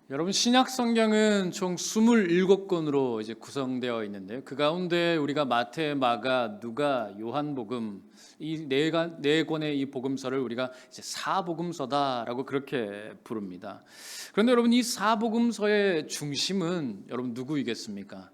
여러분, 신약 성경은 총 27권으로 이제 구성되어 있는데요. 그 가운데 우리가 마태, 마가, 누가, 요한복음 이 네 권의 이 복음서를 우리가 이제 사복음서다라고 그렇게 부릅니다. 그런데 여러분, 이 사복음서의 중심은 여러분 누구이겠습니까?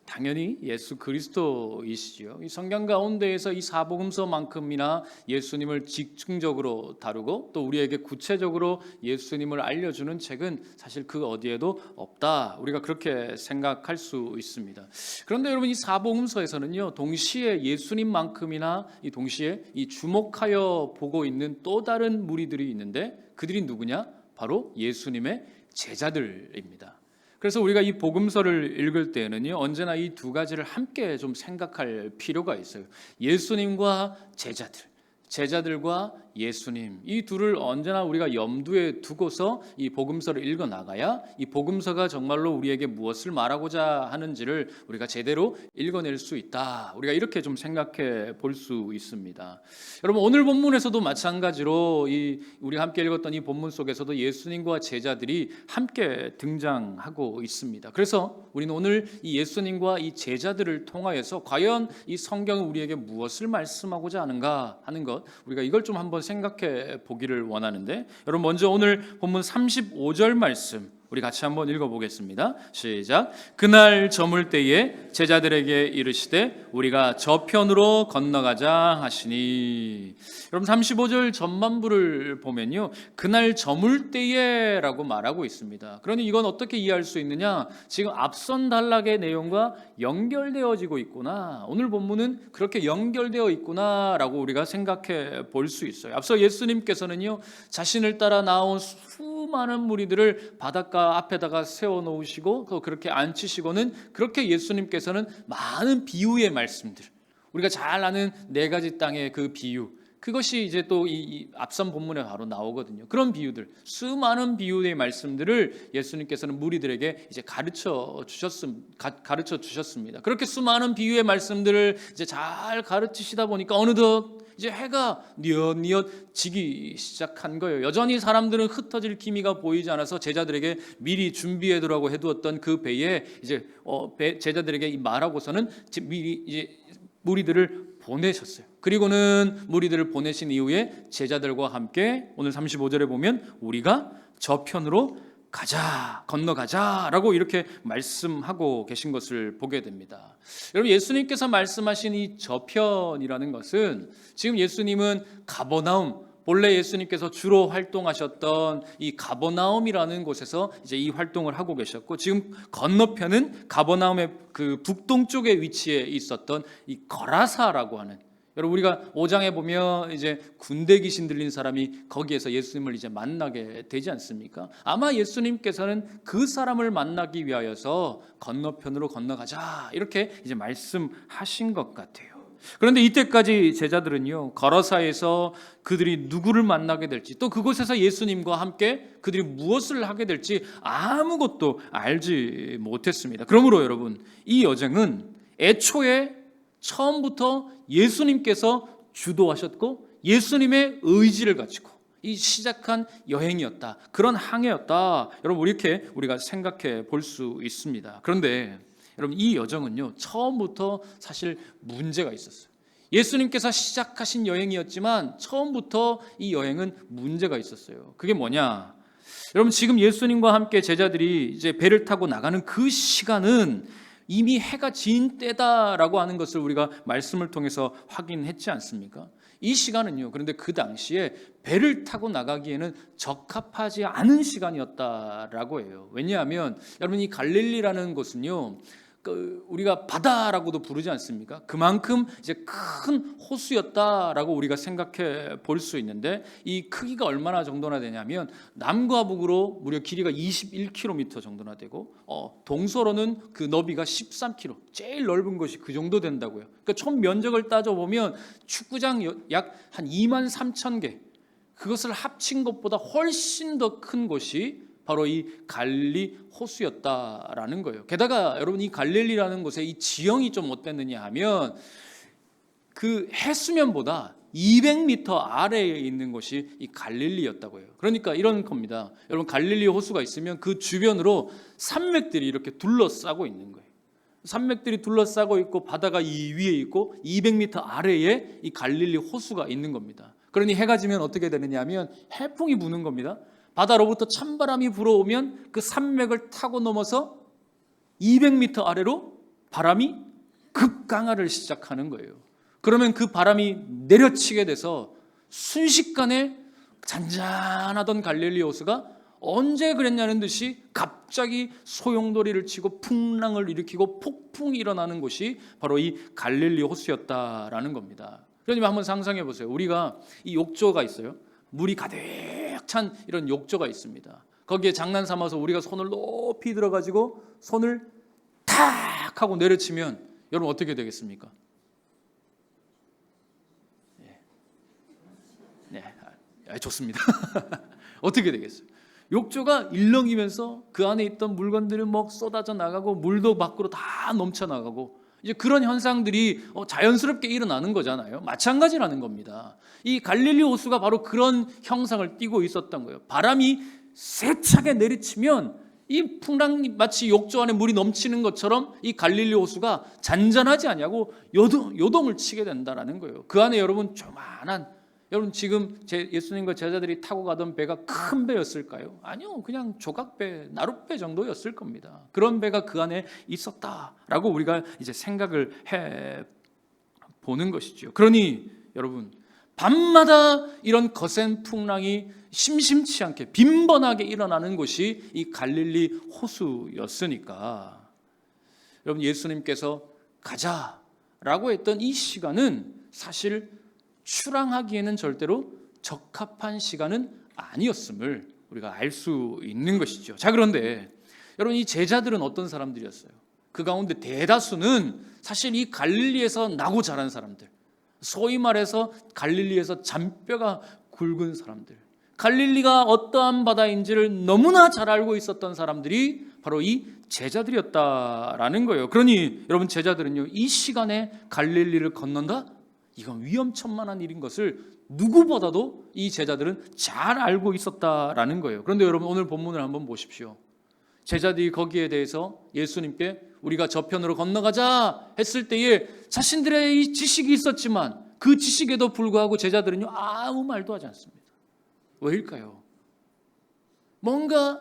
당연히 예수 그리스도이시지요. 이 성경 가운데에서 이 사복음서만큼이나 예수님을 집중적으로 다루고 또 우리에게 구체적으로 예수님을 알려주는 책은 사실 그 어디에도 없다. 우리가 그렇게 생각할 수 있습니다. 그런데 여러분, 이 사복음서에서는요, 동시에 예수님만큼이나 이 동시에 이 주목하여 보고 있는 또 다른 무리들이 있는데 그들이 누구냐? 바로 예수님의 제자들입니다. 그래서 우리가 이 복음서를 읽을 때에는요, 언제나 이 두 가지를 함께 좀 생각할 필요가 있어요. 예수님과 제자들과 예수님, 이 둘을 언제나 우리가 염두에 두고서 이 복음서를 읽어 나가야 이 복음서가 정말로 우리에게 무엇을 말하고자 하는지를 우리가 제대로 읽어낼 수 있다. 우리가 이렇게 좀 생각해 볼 수 있습니다. 여러분, 오늘 본문에서도 마찬가지로 우리가 함께 읽었던 이 본문 속에서도 예수님과 제자들이 함께 등장하고 있습니다. 그래서 우리는 오늘 이 예수님과 이 제자들을 통하여서 과연 이 성경은 우리에게 무엇을 말씀하고자 하는가 하는 것, 우리가 이걸 좀 한번 생각해 보기를 원하는데, 여러분, 먼저 오늘 본문 35절 말씀 우리 같이 한번 읽어보겠습니다. 시작. 그날 저물 때에 제자들에게 이르시되 우리가 저편으로 건너가자 하시니. 여러분, 35절 전반부를 보면요, 그날 저물 때에 라고 말하고 있습니다. 그러니 이건 어떻게 이해할 수 있느냐, 지금 앞선 단락의 내용과 연결되어지고 있구나, 오늘 본문은 그렇게 연결되어 있구나 라고 우리가 생각해 볼 수 있어요. 앞서 예수님께서는요, 자신을 따라 나온 수많은 무리들을 바닷가 앞에다가 세워놓으시고 또 그렇게 앉히시고는, 그렇게 예수님께서는 많은 비유의 말씀들, 우리가 잘 아는 네 가지 땅의 그 비유, 그것이 이제 또 이 앞선 본문에 바로 나오거든요. 그런 비유들, 수많은 비유의 말씀들을 예수님께서는 무리들에게 이제 가르쳐 주셨습니다. 그렇게 수많은 비유의 말씀들을 이제 잘 가르치시다 보니까 어느덧 이제 해가 뉘엿뉘엿 지기 시작한 거예요. 여전히 사람들은 흩어질 기미가 보이지 않아서 제자들에게 미리 준비해두라고 해두었던 그 배에 이제 제자들에게 말하고서는 미리 이제 무리들을 보내셨어요. 그리고는 무리들을 보내신 이후에 제자들과 함께 오늘 35절에 보면 우리가 저편으로 가자, 건너가자라고 이렇게 말씀하고 계신 것을 보게 됩니다. 여러분, 예수님께서 말씀하신 이 저편이라는 것은, 지금 예수님은 가버나움, 본래 예수님께서 주로 활동하셨던 이 가버나움이라는 곳에서 이제 이 활동을 하고 계셨고, 지금 건너편은 가버나움의 그 북동쪽에 위치해 있었던 이 거라사라고 하는, 여러분, 우리가 5장에 보면 이제 군대 귀신 들린 사람이 거기에서 예수님을 이제 만나게 되지 않습니까? 아마 예수님께서는 그 사람을 만나기 위하여서 건너편으로 건너가자 이렇게 이제 말씀하신 것 같아요. 그런데 이때까지 제자들은요, 거라사에서 그들이 누구를 만나게 될지, 또 그곳에서 예수님과 함께 그들이 무엇을 하게 될지 아무것도 알지 못했습니다. 그러므로 여러분, 이 여정은 애초에 처음부터 예수님께서 주도하셨고 예수님의 의지를 가지고 이 시작한 여행이었다, 그런 항해였다, 여러분, 이렇게 우리가 생각해 볼 수 있습니다. 그런데 여러분, 이 여정은요, 처음부터 사실 문제가 있었어요. 예수님께서 시작하신 여행이었지만 처음부터 이 여행은 문제가 있었어요. 그게 뭐냐? 여러분, 지금 예수님과 함께 제자들이 이제 배를 타고 나가는 그 시간은 이미 해가 진 때다라고 하는 것을 우리가 말씀을 통해서 확인했지 않습니까? 이 시간은요, 그런데 그 당시에 배를 타고 나가기에는 적합하지 않은 시간이었다라고 해요. 왜냐하면 여러분, 이 갈릴리라는 곳은요, 우리가 바다라고도 부르지 않습니까? 그만큼 이제 큰 호수였다라고 우리가 생각해 볼 수 있는데, 이 크기가 얼마나 정도나 되냐면 남과 북으로 무려 길이가 21km 정도나 되고, 동서로는 그 너비가 13km, 제일 넓은 것이 그 정도 된다고요. 그러니까 총 면적을 따져보면 축구장 약 한 23,000개, 그것을 합친 것보다 훨씬 더 큰 곳이 바로 이 갈릴리 호수였다라는 거예요. 게다가 여러분, 이 갈릴리라는 곳의 이 지형이 좀 어땠느냐 하면 그 해수면보다 200m 아래에 있는 곳이 이 갈릴리였다고 해요. 그러니까 이런 겁니다. 여러분, 갈릴리 호수가 있으면 그 주변으로 산맥들이 이렇게 둘러싸고 있는 거예요. 산맥들이 둘러싸고 있고 바다가 이 위에 있고 200m 아래에 이 갈릴리 호수가 있는 겁니다. 그러니 해가 지면 어떻게 되느냐 하면 해풍이 부는 겁니다. 바다로부터 찬바람이 불어오면 그 산맥을 타고 넘어서 200m 아래로 바람이 급강하를 시작하는 거예요. 그러면 그 바람이 내려치게 돼서 순식간에 잔잔하던 갈릴리 호수가 언제 그랬냐는 듯이 갑자기 소용돌이를 치고 풍랑을 일으키고 폭풍이 일어나는 곳이 바로 이 갈릴리 호수였다라는 겁니다. 그러니까 한번 상상해 보세요. 우리가 이 욕조가 있어요. 물이 가득 찬 이런 욕조가 있습니다. 거기에 장난 삼아서 우리가 손을 높이 들어가지고 손을 탁 하고 내려치면 여러분 어떻게 되겠습니까? 네, 좋습니다. 어떻게 되겠어요? 욕조가 일렁이면서 그 안에 있던 물건들이 막 쏟아져 나가고 물도 밖으로 다 넘쳐 나가고 이제 그런 현상들이 자연스럽게 일어나는 거잖아요. 마찬가지라는 겁니다. 이 갈릴리 호수가 바로 그런 형상을 띠고 있었던 거예요. 바람이 세차게 내리치면 이 풍랑이 마치 욕조 안에 물이 넘치는 것처럼 이 갈릴리 호수가 잔잔하지 않냐고 요동을 치게 된다라는 거예요. 그 안에 여러분 조만한 여러분 지금 예수님과 제자들이 타고 가던 배가 큰 배였을까요? 아니요, 그냥 조각배, 나룻배 정도였을 겁니다. 그런 배가 그 안에 있었다라고 우리가 이제 생각을 해 보는 것이죠. 그러니 여러분 밤마다 이런 거센 풍랑이 심심치 않게 빈번하게 일어나는 곳이 이 갈릴리 호수였으니까 여러분 예수님께서 가자라고 했던 이 시간은 사실 출항하기에는 절대로 적합한 시간은 아니었음을 우리가 알 수 있는 것이죠. 자, 그런데 여러분 이 제자들은 어떤 사람들이었어요? 그 가운데 대다수는 사실 이 갈릴리에서 나고 자란 사람들, 소위 말해서 갈릴리에서 잔뼈가 굵은 사람들, 갈릴리가 어떠한 바다인지를 너무나 잘 알고 있었던 사람들이 바로 이 제자들이었다라는 거예요. 그러니 여러분 제자들은요, 이 시간에 갈릴리를 건넌다? 이건 위험천만한 일인 것을 누구보다도 이 제자들은 잘 알고 있었다라는 거예요. 그런데 여러분 오늘 본문을 한번 보십시오. 제자들이 거기에 대해서 예수님께 우리가 저편으로 건너가자 했을 때에 자신들의 이 지식이 있었지만 그 지식에도 불구하고 제자들은요 아무 말도 하지 않습니다. 왜일까요? 뭔가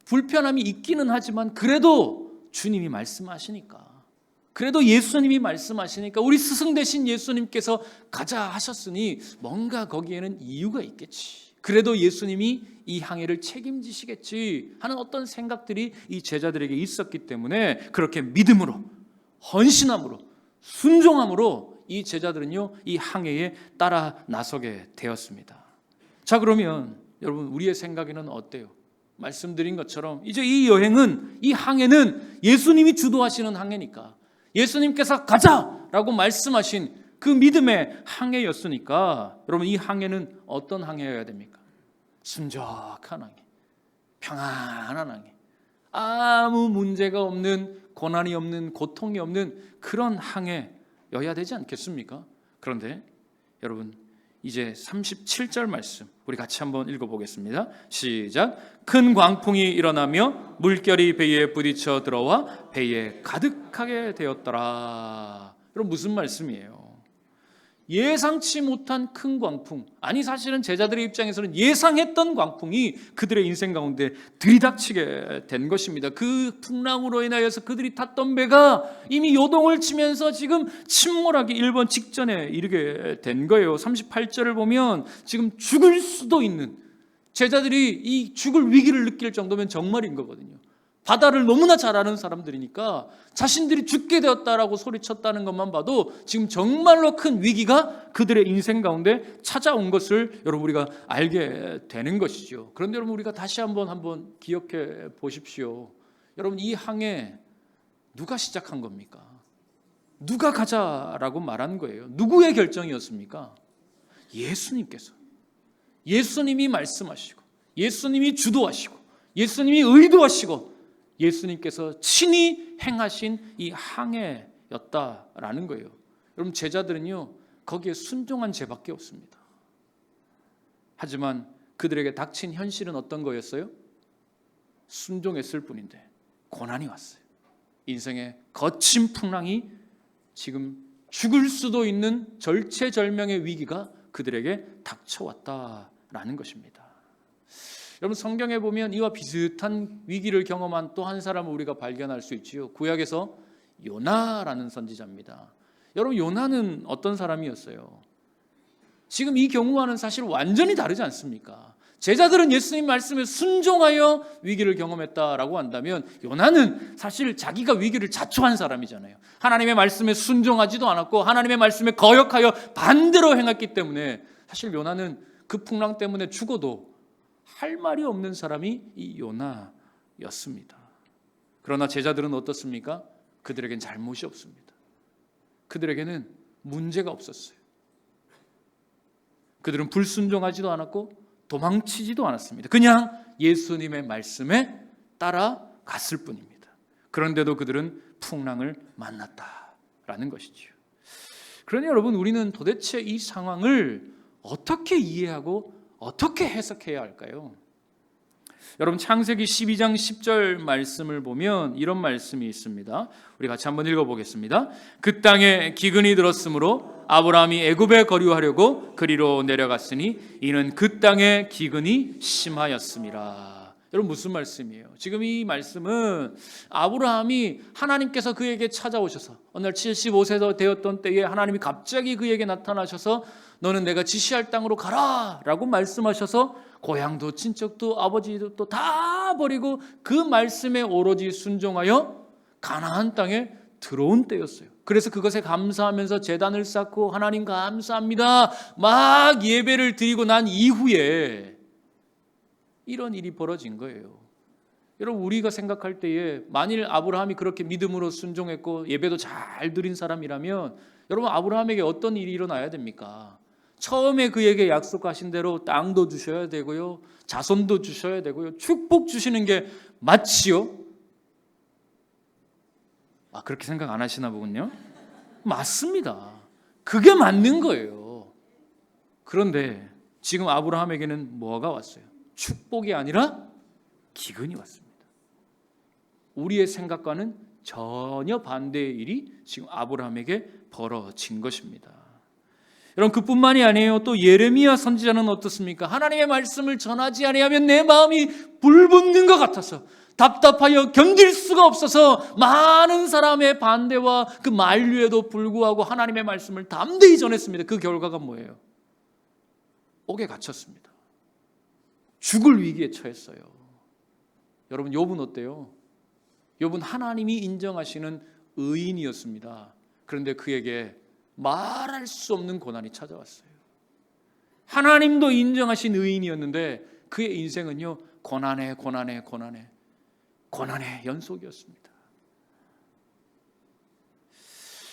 불편함이 있기는 하지만 그래도 주님이 말씀하시니까, 그래도 예수님이 말씀하시니까, 우리 스승 되신 예수님께서 가자 하셨으니 뭔가 거기에는 이유가 있겠지, 그래도 예수님이 이 항해를 책임지시겠지 하는 어떤 생각들이 이 제자들에게 있었기 때문에 그렇게 믿음으로, 헌신함으로, 순종함으로 이 제자들은요 이 항해에 따라 나서게 되었습니다. 자, 그러면 여러분 우리의 생각에는 어때요? 말씀드린 것처럼 이제 이 여행은, 이 항해는 예수님이 주도하시는 항해니까, 예수님께서 가자라고 말씀하신 그 믿음의 항해였으니까 여러분 이 항해는 어떤 항해여야 됩니까? 순적한 항해, 평안한 항해, 아무 문제가 없는, 고난이 없는, 고통이 없는 그런 항해여야 되지 않겠습니까? 그런데 여러분 이제 37절 말씀 우리 같이 한번 읽어보겠습니다. 시작. 큰 광풍이 일어나며 물결이 배에 부딪혀 들어와 배에 가득하게 되었더라. 여러분 무슨 말씀이에요? 예상치 못한 큰 광풍, 아니 사실은 제자들의 입장에서는 예상했던 광풍이 그들의 인생 가운데 들이닥치게 된 것입니다. 그 풍랑으로 인하여서 그들이 탔던 배가 이미 요동을 치면서 지금 침몰하기 1번 직전에 이르게 된 거예요. 38절을 보면 지금 죽을 수도 있는, 제자들이 이 죽을 위기를 느낄 정도면 정말인 거거든요. 바다를 너무나 잘 아는 사람들이니까 자신들이 죽게 되었다라고 소리쳤다는 것만 봐도 지금 정말로 큰 위기가 그들의 인생 가운데 찾아온 것을 여러분 우리가 알게 되는 것이죠. 그런데 여러분 우리가 다시 한번 기억해 보십시오. 여러분 이 항해 누가 시작한 겁니까? 누가 가자라고 말한 거예요? 누구의 결정이었습니까? 예수님께서. 예수님이 말씀하시고, 예수님이 주도하시고, 예수님이 의도하시고, 예수님께서 친히 행하신 이 항해였다라는 거예요. 여러분 제자들은요 거기에 순종한 죄밖에 없습니다. 하지만 그들에게 닥친 현실은 어떤 거였어요? 순종했을 뿐인데 고난이 왔어요. 인생의 거친 풍랑이, 지금 죽을 수도 있는 절체절명의 위기가 그들에게 닥쳐왔다라는 것입니다. 여러분, 성경에 보면 이와 비슷한 위기를 경험한 또 한 사람을 우리가 발견할 수 있지요. 구약에서 요나라는 선지자입니다. 여러분, 요나는 어떤 사람이었어요? 지금 이 경우와는 사실 완전히 다르지 않습니까? 제자들은 예수님 말씀에 순종하여 위기를 경험했다라고 한다면 요나는 사실 자기가 위기를 자초한 사람이잖아요. 하나님의 말씀에 순종하지도 않았고 하나님의 말씀에 거역하여 반대로 행했기 때문에 사실 요나는 그 풍랑 때문에 죽어도 할 말이 없는 사람이 이 요나였습니다. 그러나 제자들은 어떻습니까? 그들에겐 잘못이 없습니다. 그들에게는 문제가 없었어요. 그들은 불순종하지도 않았고 도망치지도 않았습니다. 그냥 예수님의 말씀에 따라갔을 뿐입니다. 그런데도 그들은 풍랑을 만났다라는 것이지요. 그러니 여러분, 우리는 도대체 이 상황을 어떻게 이해하고 어떻게 해석해야 할까요? 여러분, 창세기 12장 10절 말씀을 보면 이런 말씀이 있습니다. 우리 같이 한번 읽어보겠습니다. 그 땅에 기근이 들었으므로 아브라함이 애굽에 거류하려고 그리로 내려갔으니 이는 그 땅에 기근이 심하였음이라. 여러분, 무슨 말씀이에요? 지금 이 말씀은 아브라함이 하나님께서 그에게 찾아오셔서 어느 날 75세가 되었던 때에 하나님이 갑자기 그에게 나타나셔서 너는 내가 지시할 땅으로 가라 라고 말씀하셔서 고향도 친척도 아버지도 또 다 버리고 그 말씀에 오로지 순종하여 가나안 땅에 들어온 때였어요. 그래서 그것에 감사하면서 제단을 쌓고 하나님 감사합니다 막 예배를 드리고 난 이후에 이런 일이 벌어진 거예요. 여러분, 우리가 생각할 때에 만일 아브라함이 그렇게 믿음으로 순종했고 예배도 잘 드린 사람이라면 여러분, 아브라함에게 어떤 일이 일어나야 됩니까? 처음에 그에게 약속하신 대로 땅도 주셔야 되고요, 자손도 주셔야 되고요, 축복 주시는 게 맞지요? 그렇게 생각 안 하시나 보군요. 맞습니다. 그게 맞는 거예요. 그런데 지금 아브라함에게는 뭐가 왔어요? 축복이 아니라 기근이 왔습니다. 우리의 생각과는 전혀 반대의 일이 지금 아브라함에게 벌어진 것입니다. 여러분, 그뿐만이 아니에요. 또 예레미야 선지자는 어떻습니까? 하나님의 말씀을 전하지 아니하면 내 마음이 불붙는 것 같아서 답답하여 견딜 수가 없어서 많은 사람의 반대와 그 만류에도 불구하고 하나님의 말씀을 담대히 전했습니다. 그 결과가 뭐예요? 옥에 갇혔습니다. 죽을 위기에 처했어요. 여러분, 욥은 어때요? 욥은 하나님이 인정하시는 의인이었습니다. 그런데 그에게 말할 수 없는 고난이 찾아왔어요. 하나님도 인정하신 의인이었는데 그의 인생은요, 고난의 연속이었습니다.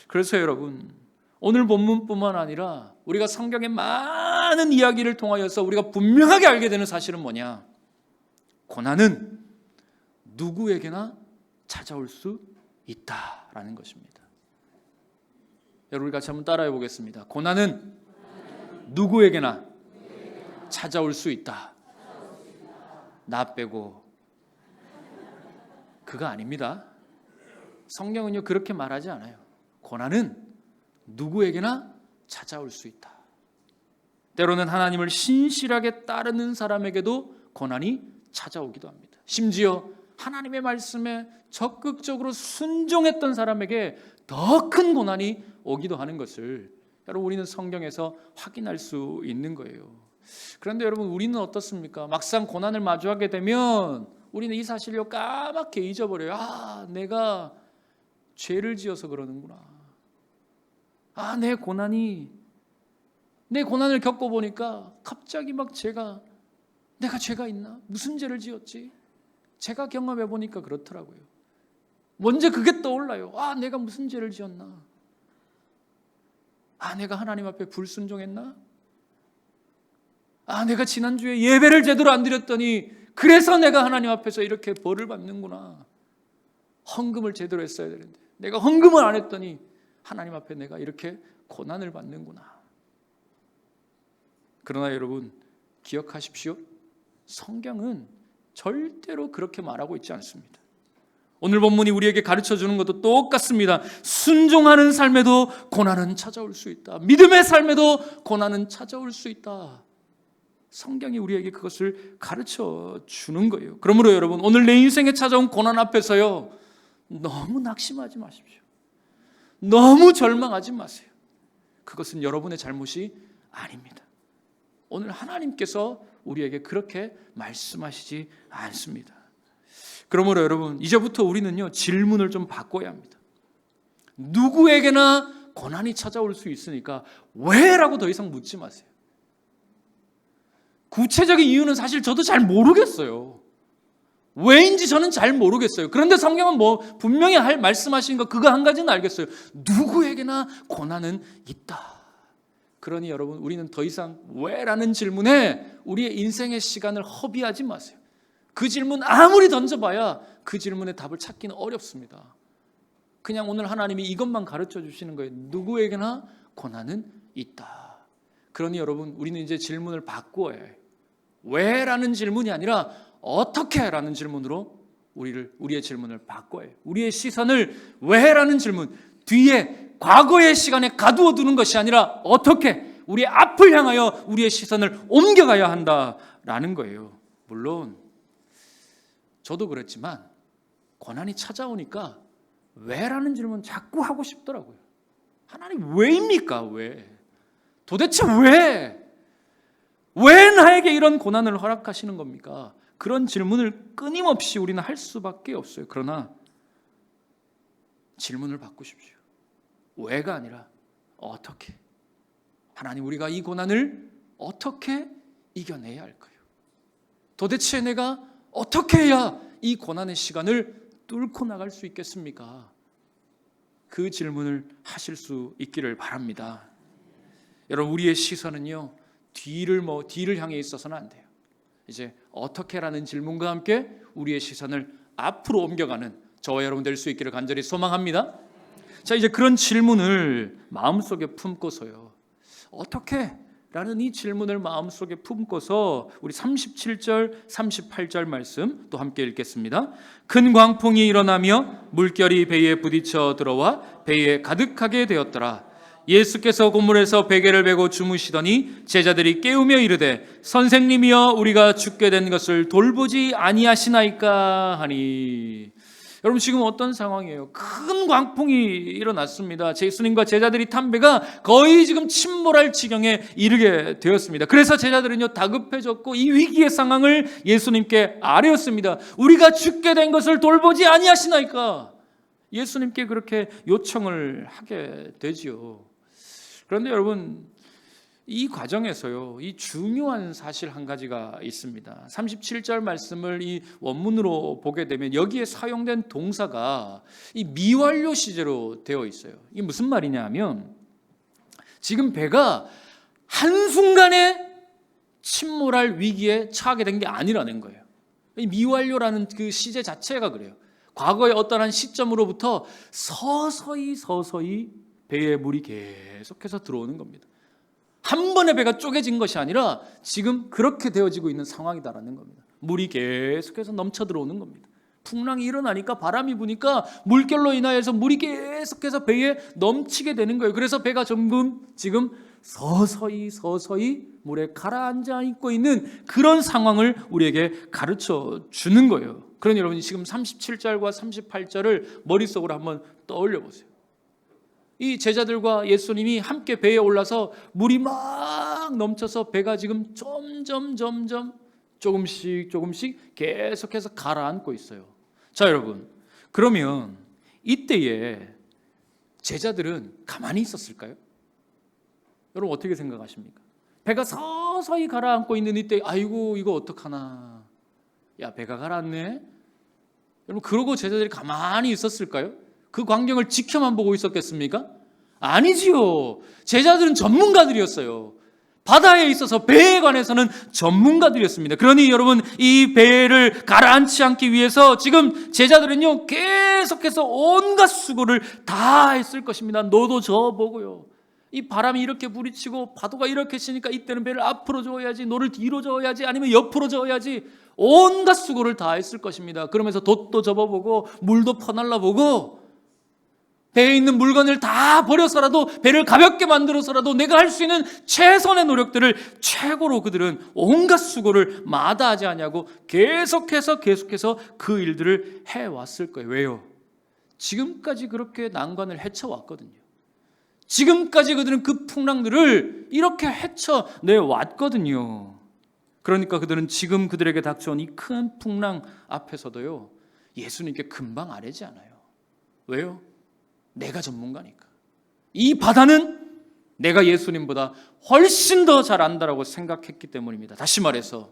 그래서 여러분, 오늘 본문뿐만 아니라 우리가 성경의 많은 이야기를 통하여서 우리가 분명하게 알게 되는 사실은 뭐냐? 고난은 누구에게나 찾아올 수 있다라는 것입니다. 여러분, 우리 같이 한번 따라해 보겠습니다. 고난은 누구에게나 찾아올 수 있다. 나 빼고. 그거 아닙니다. 성경은요, 그렇게 말하지 않아요. 고난은 누구에게나 찾아올 수 있다. 때로는 하나님을 신실하게 따르는 사람에게도 고난이 찾아오기도 합니다. 심지어 하나님의 말씀에 적극적으로 순종했던 사람에게 더 큰 고난이 오기도 하는 것을 여러분, 우리는 성경에서 확인할 수 있는 거예요. 그런데 여러분, 우리는 어떻습니까? 막상 고난을 마주하게 되면 우리는 이 사실을 까맣게 잊어버려요. 내가 죄를 지어서 그러는구나. 내 고난을 겪어보니까 갑자기 막 내가 죄가 있나? 무슨 죄를 지었지? 제가 경험해보니까 그렇더라고요. 먼저 그게 떠올라요. 내가 무슨 죄를 지었나? 내가 하나님 앞에 불순종했나? 내가 지난주에 예배를 제대로 안 드렸더니 그래서 내가 하나님 앞에서 이렇게 벌을 받는구나. 헌금을 제대로 했어야 되는데 내가 헌금을 안 했더니 하나님 앞에 내가 이렇게 고난을 받는구나. 그러나 여러분 기억하십시오. 성경은 절대로 그렇게 말하고 있지 않습니다. 오늘 본문이 우리에게 가르쳐주는 것도 똑같습니다. 순종하는 삶에도 고난은 찾아올 수 있다. 믿음의 삶에도 고난은 찾아올 수 있다. 성경이 우리에게 그것을 가르쳐주는 거예요. 그러므로 여러분 오늘 내 인생에 찾아온 고난 앞에서요 너무 낙심하지 마십시오. 너무 절망하지 마세요. 그것은 여러분의 잘못이 아닙니다. 오늘 하나님께서 우리에게 그렇게 말씀하시지 않습니다. 그러므로 여러분 이제부터 우리는요 질문을 좀 바꿔야 합니다. 누구에게나 고난이 찾아올 수 있으니까 왜라고 더 이상 묻지 마세요. 구체적인 이유는 사실 저도 잘 모르겠어요. 왜인지 저는 잘 모르겠어요. 그런데 성경은 분명히 말씀하신 거 그거 한 가지는 알겠어요. 누구에게나 고난은 있다. 그러니 여러분 우리는 더 이상 왜라는 질문에 우리의 인생의 시간을 허비하지 마세요. 그 질문 아무리 던져봐야 그 질문의 답을 찾기는 어렵습니다. 그냥 오늘 하나님이 이것만 가르쳐 주시는 거예요. 누구에게나 고난은 있다. 그러니 여러분 우리는 이제 질문을 바꾸어야 해요. 왜라는 질문이 아니라 어떻게 라는 질문으로 우리의 질문을 바꿔야 해요. 우리의 시선을 왜라는 질문 뒤에 과거의 시간에 가두어 두는 것이 아니라 어떻게 우리의 앞을 향하여 우리의 시선을 옮겨가야 한다라는 거예요. 물론 저도 그랬지만 고난이 찾아오니까 왜라는 질문 자꾸 하고 싶더라고요. 하나님 왜입니까? 왜? 도대체 왜? 왜 나에게 이런 고난을 허락하시는 겁니까? 그런 질문을 끊임없이 우리는 할 수밖에 없어요. 그러나 질문을 바꾸십시오. 왜가 아니라 어떻게? 하나님 우리가 이 고난을 어떻게 이겨내야 할까요? 도대체 내가 어떻게 해야 이 고난의 시간을 뚫고 나갈 수 있겠습니까? 그 질문을 하실 수 있기를 바랍니다. 여러분 우리의 시선은요 뒤를 향해 있어서는 안 돼요. 이제 어떻게라는 질문과 함께 우리의 시선을 앞으로 옮겨가는 저와 여러분 될 수 있기를 간절히 소망합니다. 자 이제 그런 질문을 마음속에 품고서요 어떻게? 라는 이 질문을 마음속에 품고서 우리 37절 38절 말씀 또 함께 읽겠습니다. 큰 광풍이 일어나며 물결이 배에 부딪혀 들어와 배에 가득하게 되었더라. 예수께서 고물에서 베개를 베고 주무시더니 제자들이 깨우며 이르되 선생님이여 우리가 죽게 된 것을 돌보지 아니하시나이까 하니. 여러분 지금 어떤 상황이에요? 큰 광풍이 일어났습니다. 예수님과 제자들이 탄 배가 거의 지금 침몰할 지경에 이르게 되었습니다. 그래서 제자들은요 다급해졌고 이 위기의 상황을 예수님께 아뢰었습니다. 우리가 죽게 된 것을 돌보지 아니하시나이까. 예수님께 그렇게 요청을 하게 되지요. 그런데 여러분 이 과정에서요 이 중요한 사실 한 가지가 있습니다. 37절 말씀을 이 원문으로 보게 되면 여기에 사용된 동사가 이 미완료 시제로 되어 있어요. 이게 무슨 말이냐 하면 지금 배가 한순간에 침몰할 위기에 처하게 된 게 아니라는 거예요. 이 미완료라는 그 시제 자체가 그래요. 과거의 어떠한 시점으로부터 서서히 배에 물이 계속해서 들어오는 겁니다. 한 번에 배가 쪼개진 것이 아니라 지금 그렇게 되어지고 있는 상황이다라는 겁니다. 물이 계속해서 넘쳐 들어오는 겁니다. 풍랑이 일어나니까 바람이 부니까 물결로 인하여서 물이 계속해서 배에 넘치게 되는 거예요. 그래서 배가 지금 서서히 물에 가라앉아 있고 있는 그런 상황을 우리에게 가르쳐 주는 거예요. 그러니 여러분이 지금 37절과 38절을 머릿속으로 한번 떠올려 보세요. 이 제자들과 예수님이 함께 배에 올라서 물이 막 넘쳐서 배가 지금 점점 조금씩 계속해서 가라앉고 있어요. 자 여러분 그러면 이때에 제자들은 가만히 있었을까요? 여러분 어떻게 생각하십니까? 배가 서서히 가라앉고 있는 이때 아이고 이거 어떡하나 야 배가 가라앉네. 여러분 그러고 제자들이 가만히 있었을까요? 그 광경을 지켜만 보고 있었겠습니까? 아니지요. 제자들은 전문가들이었어요. 바다에 있어서 배에 관해서는 전문가들이었습니다. 그러니 여러분 이 배를 가라앉지 않기 위해서 지금 제자들은요 계속해서 온갖 수고를 다 했을 것입니다. 너도 저 보고요. 이 바람이 이렇게 부딪히고 파도가 이렇게 치니까 이때는 배를 앞으로 저어야지, 노를 뒤로 저어야지, 아니면 옆으로 저어야지, 온갖 수고를 다 했을 것입니다. 그러면서 돛도 접어보고 물도 퍼날라보고 배에 있는 물건을 다 버려서라도, 배를 가볍게 만들어서라도 내가 할 수 있는 최선의 노력들을 최고로 그들은 온갖 수고를 마다하지 않냐고 계속해서 그 일들을 해왔을 거예요. 왜요? 지금까지 그렇게 난관을 헤쳐왔거든요. 지금까지 그들은 그 풍랑들을 이렇게 헤쳐내왔거든요. 그러니까 그들은 지금 그들에게 닥쳐온 이 큰 풍랑 앞에서도요, 예수님께 금방 아뢰지 않아요. 왜요? 내가 전문가니까. 이 바다는 내가 예수님보다 훨씬 더 잘 안다라고 생각했기 때문입니다. 다시 말해서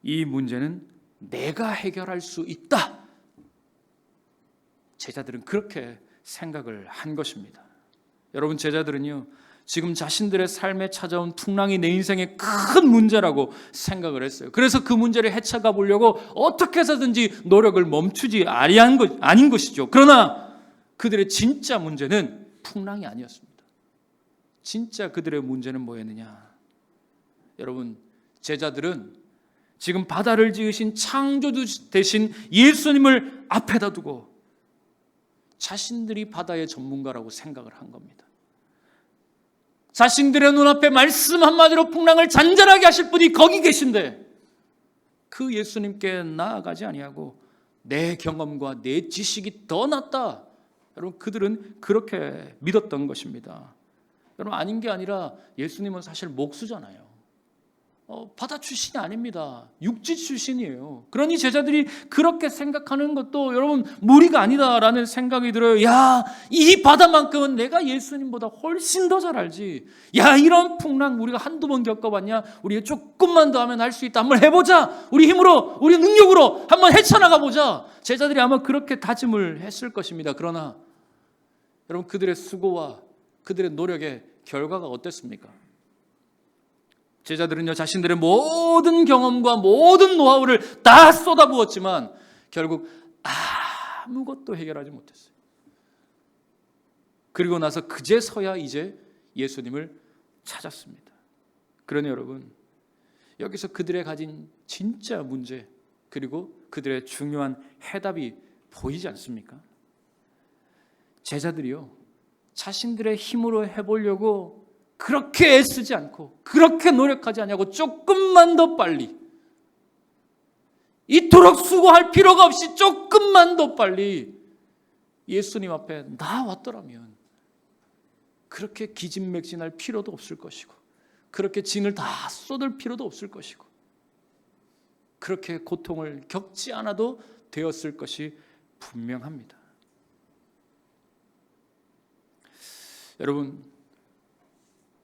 이 문제는 내가 해결할 수 있다. 제자들은 그렇게 생각을 한 것입니다. 여러분, 제자들은요, 지금 자신들의 삶에 찾아온 풍랑이 내 인생의 큰 문제라고 생각을 했어요. 그래서 그 문제를 헤쳐가 보려고 어떻게 해서든지 노력을 멈추지 아닌 것이죠. 그러나 그들의 진짜 문제는 풍랑이 아니었습니다. 진짜 그들의 문제는 뭐였느냐? 여러분, 제자들은 지금 바다를 지으신 창조주 대신 예수님을 앞에다 두고 자신들이 바다의 전문가라고 생각을 한 겁니다. 자신들의 눈앞에 말씀 한마디로 풍랑을 잔잔하게 하실 분이 거기 계신데 그 예수님께 나아가지 아니하고 내 경험과 내 지식이 더 낫다. 여러분, 그들은 그렇게 믿었던 것입니다. 여러분, 아닌 게 아니라 예수님은 사실 목수잖아요. 바다 출신이 아닙니다. 육지 출신이에요. 그러니 제자들이 그렇게 생각하는 것도 여러분 무리가 아니다라는 생각이 들어요. 야, 이 바다만큼은 내가 예수님보다 훨씬 더 잘 알지. 야, 이런 풍랑 우리가 한두 번 겪어봤냐? 우리가 조금만 더 하면 할 수 있다. 한번 해보자. 우리 힘으로, 우리 능력으로 한번 헤쳐나가 보자. 제자들이 아마 그렇게 다짐을 했을 것입니다. 그러나 여러분, 그들의 수고와 그들의 노력의 결과가 어땠습니까? 제자들은요, 자신들의 모든 경험과 모든 노하우를 다 쏟아부었지만 결국 아무것도 해결하지 못했어요. 그리고 나서 그제서야 이제 예수님을 찾았습니다. 그러니 여러분, 여기서 그들의 가진 진짜 문제, 그리고 그들의 중요한 해답이 보이지 않습니까? 제자들이요, 자신들의 힘으로 해보려고 그렇게 애쓰지 않고 그렇게 노력하지 않냐고 조금만 더 빨리, 이토록 수고할 필요가 없이 조금만 더 빨리 예수님 앞에 나왔더라면 그렇게 기진맥진할 필요도 없을 것이고 그렇게 진을 다 쏟을 필요도 없을 것이고 그렇게 고통을 겪지 않아도 되었을 것이 분명합니다. 여러분,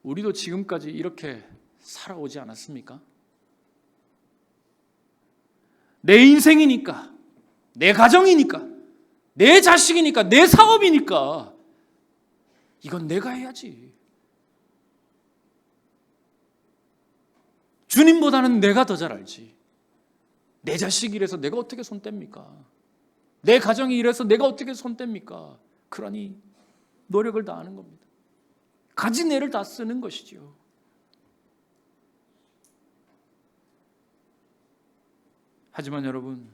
우리도 지금까지 이렇게 살아오지 않았습니까? 내 인생이니까, 내 가정이니까, 내 자식이니까, 내 사업이니까 이건 내가 해야지. 주님보다는 내가 더 잘 알지. 내 자식이 이래서 내가 어떻게 손 뗍니까? 내 가정이 이래서 내가 어떻게 손 뗍니까? 그러니 노력을 다하는 겁니다. 가진 애를 다 쓰는 것이죠. 하지만 여러분,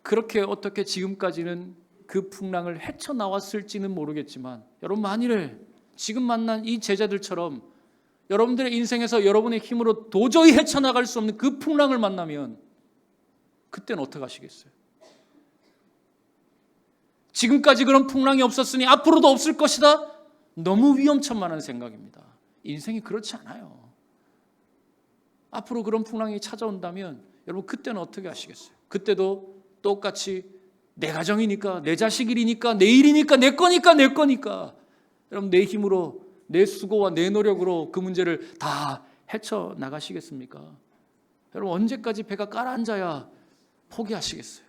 그렇게 어떻게 지금까지는 그 풍랑을 헤쳐나왔을지는 모르겠지만 여러분, 만일에 지금 만난 이 제자들처럼 여러분들의 인생에서 여러분의 힘으로 도저히 헤쳐나갈 수 없는 그 풍랑을 만나면 그때는 어떻게 하시겠어요? 지금까지 그런 풍랑이 없었으니 앞으로도 없을 것이다? 너무 위험천만한 생각입니다. 인생이 그렇지 않아요. 앞으로 그런 풍랑이 찾아온다면 여러분, 그때는 어떻게 하시겠어요? 그때도 똑같이 내 가정이니까, 내 자식이니까, 내 일이니까, 내 거니까 여러분, 내 힘으로, 내 수고와 내 노력으로 그 문제를 다 헤쳐나가시겠습니까? 여러분, 언제까지 배가 깔아앉아야 포기하시겠어요?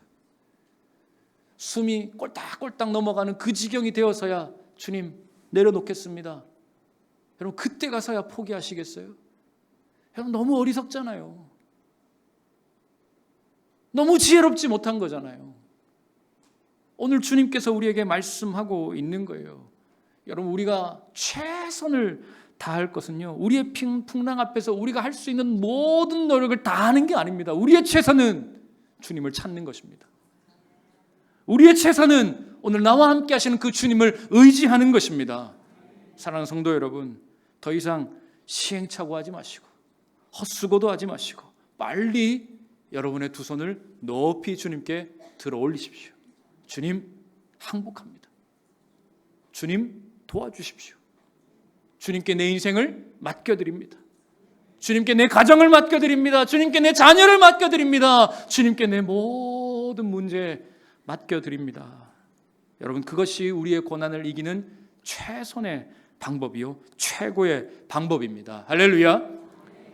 숨이 꼴딱꼴딱 넘어가는 그 지경이 되어서야 주님 내려놓겠습니다. 여러분, 그때 가서야 포기하시겠어요? 여러분, 너무 어리석잖아요. 너무 지혜롭지 못한 거잖아요. 오늘 주님께서 우리에게 말씀하고 있는 거예요. 여러분, 우리가 최선을 다할 것은요, 우리의 풍랑 앞에서 우리가 할 수 있는 모든 노력을 다하는 게 아닙니다. 우리의 최선은 주님을 찾는 것입니다. 우리의 최선은 오늘 나와 함께 하시는 그 주님을 의지하는 것입니다. 사랑하는 성도 여러분, 더 이상 시행착오하지 마시고 헛수고도 하지 마시고 빨리 여러분의 두 손을 높이 주님께 들어 올리십시오. 주님, 항복합니다. 주님, 도와주십시오. 주님께 내 인생을 맡겨드립니다. 주님께 내 가정을 맡겨드립니다. 주님께 내 자녀를 맡겨드립니다. 주님께 내 모든 문제 맡겨드립니다. 여러분, 그것이 우리의 고난을 이기는 최선의 방법이요, 최고의 방법입니다. 할렐루야.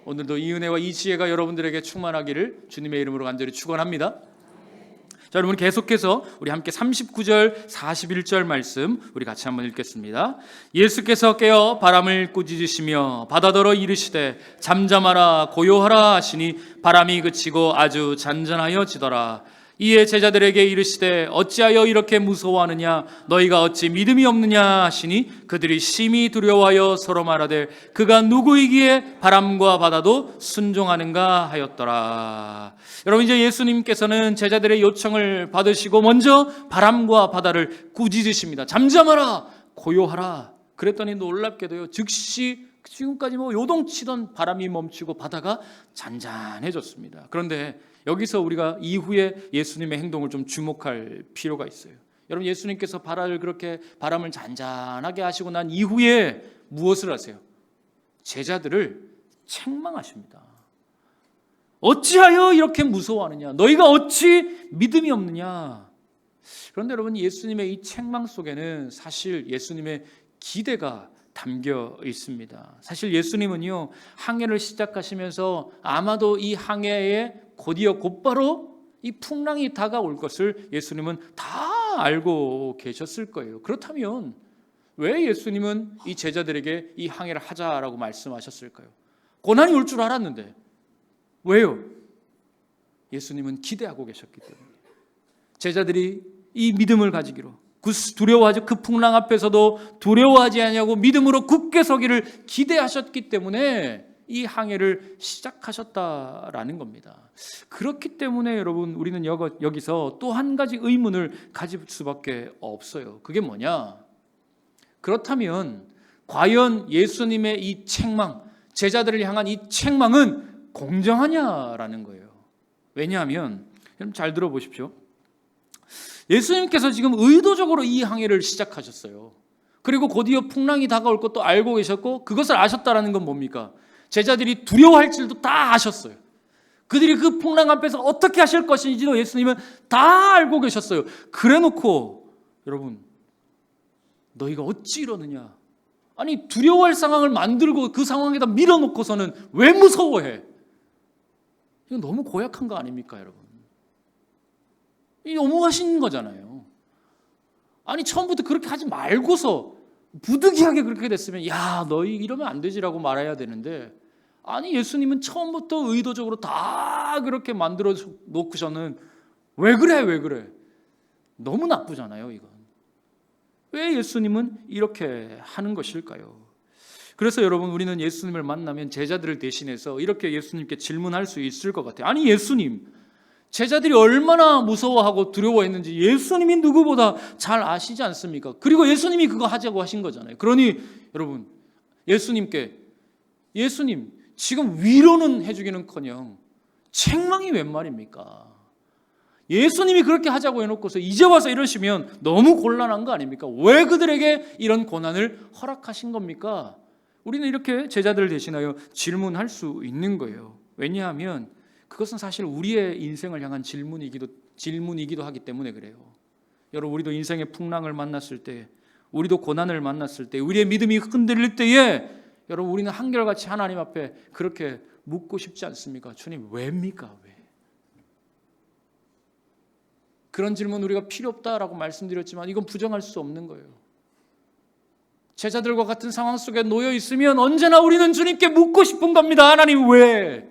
오늘도 이 은혜와 이 지혜가 여러분들에게 충만하기를 주님의 이름으로 간절히 축원합니다. 자, 여러분, 계속해서 우리 함께 39절 41절 말씀 우리 같이 한번 읽겠습니다. 예수께서 깨어 바람을 꾸짖으시며 바다더러 이르시되 잠잠하라 고요하라 하시니 바람이 그치고 아주 잔잔하여 지더라. 이에 제자들에게 이르시되 어찌하여 이렇게 무서워하느냐, 너희가 어찌 믿음이 없느냐 하시니 그들이 심히 두려워하여 서로 말하되 그가 누구이기에 바람과 바다도 순종하는가 하였더라. 여러분, 이제 예수님께서는 제자들의 요청을 받으시고 먼저 바람과 바다를 꾸짖으십니다. 잠잠하라 고요하라. 그랬더니 놀랍게도요, 즉시 지금까지 요동치던 바람이 멈추고 바다가 잔잔해졌습니다. 그런데 여기서 우리가 이후에 예수님의 행동을 좀 주목할 필요가 있어요. 여러분, 예수님께서 바람을 잔잔하게 하시고 난 이후에 무엇을 하세요? 제자들을 책망하십니다. 어찌하여 이렇게 무서워하느냐, 너희가 어찌 믿음이 없느냐. 그런데 여러분, 예수님의 이 책망 속에는 사실 예수님의 기대가 담겨 있습니다. 사실 예수님은요, 항해를 시작하시면서 아마도 이 항해에 곧바로 이 풍랑이 다가올 것을 예수님은 다 알고 계셨을 거예요. 그렇다면 왜 예수님은 이 제자들에게 이 항해를 하자라고 말씀하셨을까요? 고난이 올 줄 알았는데 왜요? 예수님은 기대하고 계셨기 때문에. 제자들이 이 믿음을 가지기로, 두려워하지, 그 풍랑 앞에서도 두려워하지 않냐고 믿음으로 굳게 서기를 기대하셨기 때문에 이 항해를 시작하셨다라는 겁니다. 그렇기 때문에 여러분, 우리는 여기서 또 한 가지 의문을 가질 수밖에 없어요. 그게 뭐냐? 그렇다면 과연 예수님의 이 책망, 제자들을 향한 이 책망은 공정하냐라는 거예요. 왜냐하면 여러분, 잘 들어보십시오. 예수님께서 지금 의도적으로 이 항해를 시작하셨어요. 그리고 곧이어 풍랑이 다가올 것도 알고 계셨고, 그것을 아셨다라는 건 뭡니까? 제자들이 두려워할 줄도 다 아셨어요. 그들이 그 풍랑 앞에서 어떻게 하실 것인지도 예수님은 다 알고 계셨어요. 그래놓고 여러분, 너희가 어찌 이러느냐, 아니 두려워할 상황을 만들고 그 상황에다 밀어놓고서는 왜 무서워해? 이건 너무 고약한 거 아닙니까, 여러분? 이 너무하신 거잖아요. 아니 처음부터 그렇게 하지 말고서 부득이하게 그렇게 됐으면 야, 너희 이러면 안 되지라고 말해야 되는데, 아니 예수님은 처음부터 의도적으로 다 그렇게 만들어 놓고서는 왜 그래? 너무 나쁘잖아요, 이건. 왜 예수님은 이렇게 하는 것일까요? 그래서 여러분, 우리는 예수님을 만나면 제자들을 대신해서 이렇게 예수님께 질문할 수 있을 것 같아요. 아니 예수님, 제자들이 얼마나 무서워하고 두려워했는지 예수님이 누구보다 잘 아시지 않습니까? 그리고 예수님이 그거 하자고 하신 거잖아요. 그러니 여러분, 예수님 지금 위로는 해주기는커녕 책망이 웬 말입니까? 예수님이 그렇게 하자고 해놓고서 이제 와서 이러시면 너무 곤란한 거 아닙니까? 왜 그들에게 이런 고난을 허락하신 겁니까? 우리는 이렇게 제자들을 대신하여 질문할 수 있는 거예요. 왜냐하면 그것은 사실 우리의 인생을 향한 질문이기도 하기 때문에 그래요. 여러분, 우리도 인생의 풍랑을 만났을 때, 우리도 고난을 만났을 때, 우리의 믿음이 흔들릴 때에 여러분, 우리는 한결같이 하나님 앞에 그렇게 묻고 싶지 않습니까? 주님, 왜입니까? 왜? 그런 질문 우리가 필요 없다라고 말씀드렸지만 이건 부정할 수 없는 거예요. 제자들과 같은 상황 속에 놓여 있으면 언제나 우리는 주님께 묻고 싶은 겁니다. 하나님, 왜?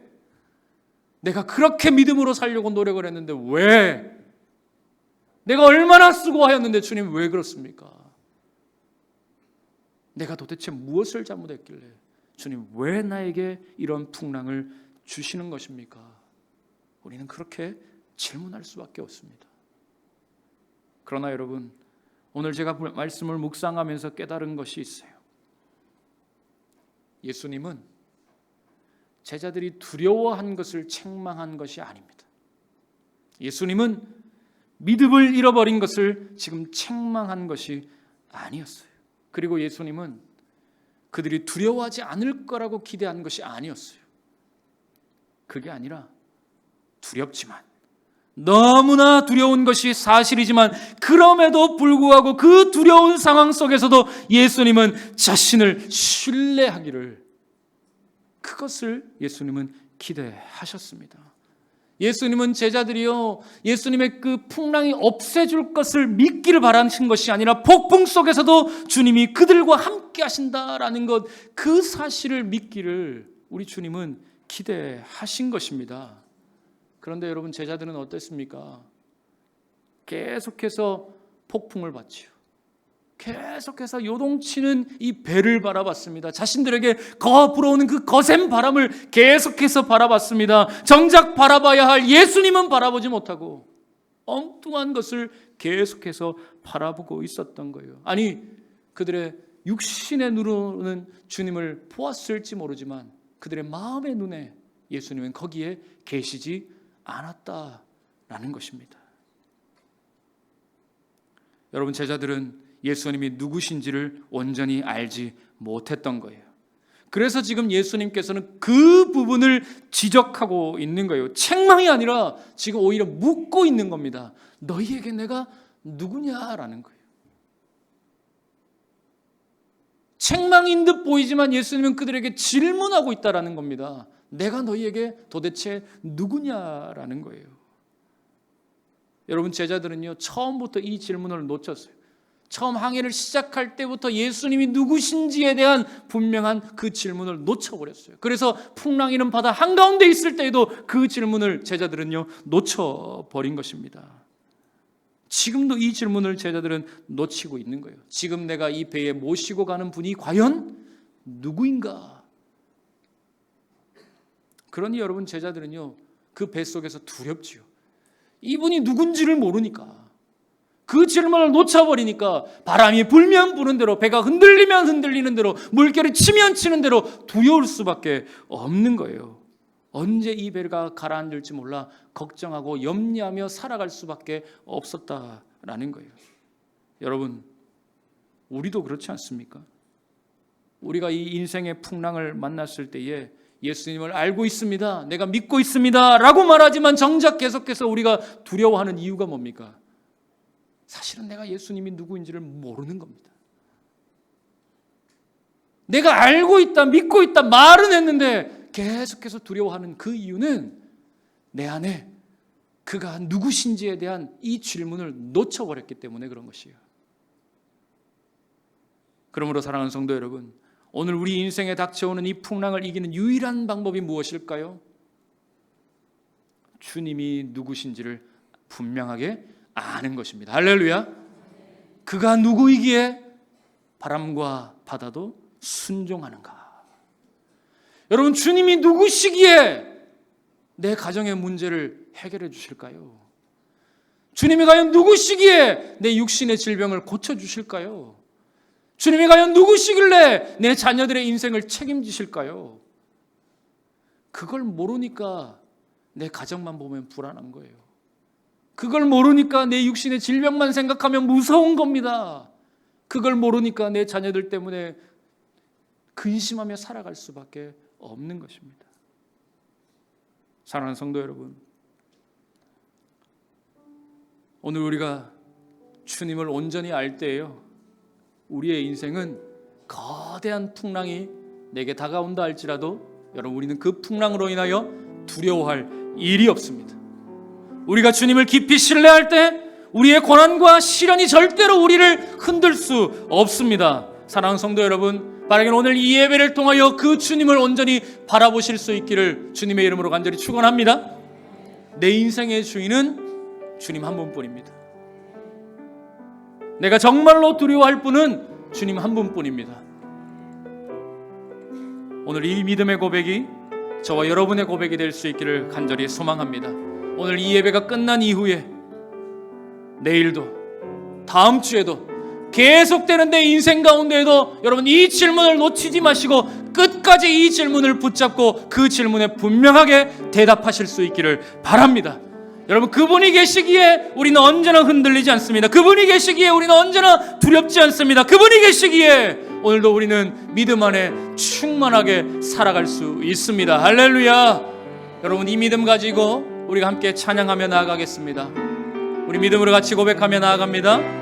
내가 그렇게 믿음으로 살려고 노력을 했는데 왜? 내가 얼마나 수고하였는데 주님 왜 그렇습니까? 내가 도대체 무엇을 잘못했길래 주님 왜 나에게 이런 풍랑을 주시는 것입니까? 우리는 그렇게 질문할 수밖에 없습니다. 그러나 여러분, 오늘 제가 말씀을 묵상하면서 깨달은 것이 있어요. 예수님은 제자들이 두려워한 것을 책망한 것이 아닙니다. 예수님은 믿음을 잃어버린 것을 지금 책망한 것이 아니었어요. 그리고 예수님은 그들이 두려워하지 않을 거라고 기대한 것이 아니었어요. 그게 아니라 두렵지만, 너무나 두려운 것이 사실이지만 그럼에도 불구하고 그 두려운 상황 속에서도 예수님은 자신을 신뢰하기를, 그것을 예수님은 기대하셨습니다. 예수님은 제자들이요, 예수님의 그 풍랑이 없애줄 것을 믿기를 바라신 것이 아니라 폭풍 속에서도 주님이 그들과 함께 하신다라는 것, 그 사실을 믿기를 우리 주님은 기대하신 것입니다. 그런데 여러분, 제자들은 어땠습니까? 계속해서 폭풍을 받지요. 계속해서 요동치는 이 배를 바라봤습니다. 자신들에게 불어오는 그 거센 바람을 계속해서 바라봤습니다. 정작 바라봐야 할 예수님은 바라보지 못하고 엉뚱한 것을 계속해서 바라보고 있었던 거예요. 아니, 그들의 육신의 눈으로는 주님을 보았을지 모르지만 그들의 마음의 눈에 예수님은 거기에 계시지 않았다라는 것입니다. 여러분, 제자들은 예수님이 누구신지를 온전히 알지 못했던 거예요. 그래서 지금 예수님께서는 그 부분을 지적하고 있는 거예요. 책망이 아니라 지금 오히려 묻고 있는 겁니다. 너희에게 내가 누구냐라는 거예요. 책망인 듯 보이지만 예수님은 그들에게 질문하고 있다라는 겁니다. 내가 너희에게 도대체 누구냐라는 거예요. 여러분, 제자들은요, 처음부터 이 질문을 놓쳤어요. 처음 항해를 시작할 때부터 예수님이 누구신지에 대한 분명한 그 질문을 놓쳐버렸어요. 그래서 풍랑 이는 바다 한가운데 있을 때에도 그 질문을 제자들은요, 놓쳐버린 것입니다. 지금도 이 질문을 제자들은 놓치고 있는 거예요. 지금 내가 이 배에 모시고 가는 분이 과연 누구인가? 그러니 여러분, 제자들은요, 그 배 속에서 두렵지요. 이분이 누군지를 모르니까, 그 질문을 놓쳐버리니까 바람이 불면 부는 대로, 배가 흔들리면 흔들리는 대로, 물결이 치면 치는 대로 두려울 수밖에 없는 거예요. 언제 이 배가 가라앉을지 몰라 걱정하고 염려하며 살아갈 수밖에 없었다라는 거예요. 여러분, 우리도 그렇지 않습니까? 우리가 이 인생의 풍랑을 만났을 때에 예수님을 알고 있습니다, 내가 믿고 있습니다 라고 말하지만 정작 계속해서 우리가 두려워하는 이유가 뭡니까? 사실은 내가 예수님이 누구인지를 모르는 겁니다. 내가 알고 있다, 믿고 있다 말은 했는데 계속해서 두려워하는 그 이유는 내 안에 그가 누구신지에 대한 이 질문을 놓쳐버렸기 때문에 그런 것이에요. 그러므로 사랑하는 성도 여러분, 오늘 우리 인생에 닥쳐오는 이 풍랑을 이기는 유일한 방법이 무엇일까요? 주님이 누구신지를 분명하게 아는 것입니다. 할렐루야. 그가 누구이기에 바람과 바다도 순종하는가? 여러분, 주님이 누구시기에 내 가정의 문제를 해결해 주실까요? 주님이 과연 누구시기에 내 육신의 질병을 고쳐주실까요? 주님이 과연 누구시길래 내 자녀들의 인생을 책임지실까요? 그걸 모르니까 내 가정만 보면 불안한 거예요. 그걸 모르니까 내 육신의 질병만 생각하면 무서운 겁니다. 그걸 모르니까 내 자녀들 때문에 근심하며 살아갈 수밖에 없는 것입니다. 사랑하는 성도 여러분, 오늘 우리가 주님을 온전히 알 때에요, 우리의 인생은 거대한 풍랑이 내게 다가온다 할지라도 여러분, 우리는 그 풍랑으로 인하여 두려워할 일이 없습니다. 우리가 주님을 깊이 신뢰할 때 우리의 고난과 시련이 절대로 우리를 흔들 수 없습니다. 사랑하는 성도 여러분, 바라기는 오늘 이 예배를 통하여 그 주님을 온전히 바라보실 수 있기를 주님의 이름으로 간절히 축원합니다. 내 인생의 주인은 주님 한 분뿐입니다. 내가 정말로 두려워할 분은 주님 한 분뿐입니다. 오늘 이 믿음의 고백이 저와 여러분의 고백이 될 수 있기를 간절히 소망합니다. 오늘 이 예배가 끝난 이후에 내일도 다음 주에도 계속되는 내 인생 가운데에도 여러분 이 질문을 놓치지 마시고 끝까지 이 질문을 붙잡고 그 질문에 분명하게 대답하실 수 있기를 바랍니다. 여러분, 그분이 계시기에 우리는 언제나 흔들리지 않습니다. 그분이 계시기에 우리는 언제나 두렵지 않습니다. 그분이 계시기에 오늘도 우리는 믿음 안에 충만하게 살아갈 수 있습니다. 할렐루야. 여러분, 이 믿음 가지고 우리가 함께 찬양하며 나아가겠습니다. 우리 믿음으로 같이 고백하며 나아갑니다.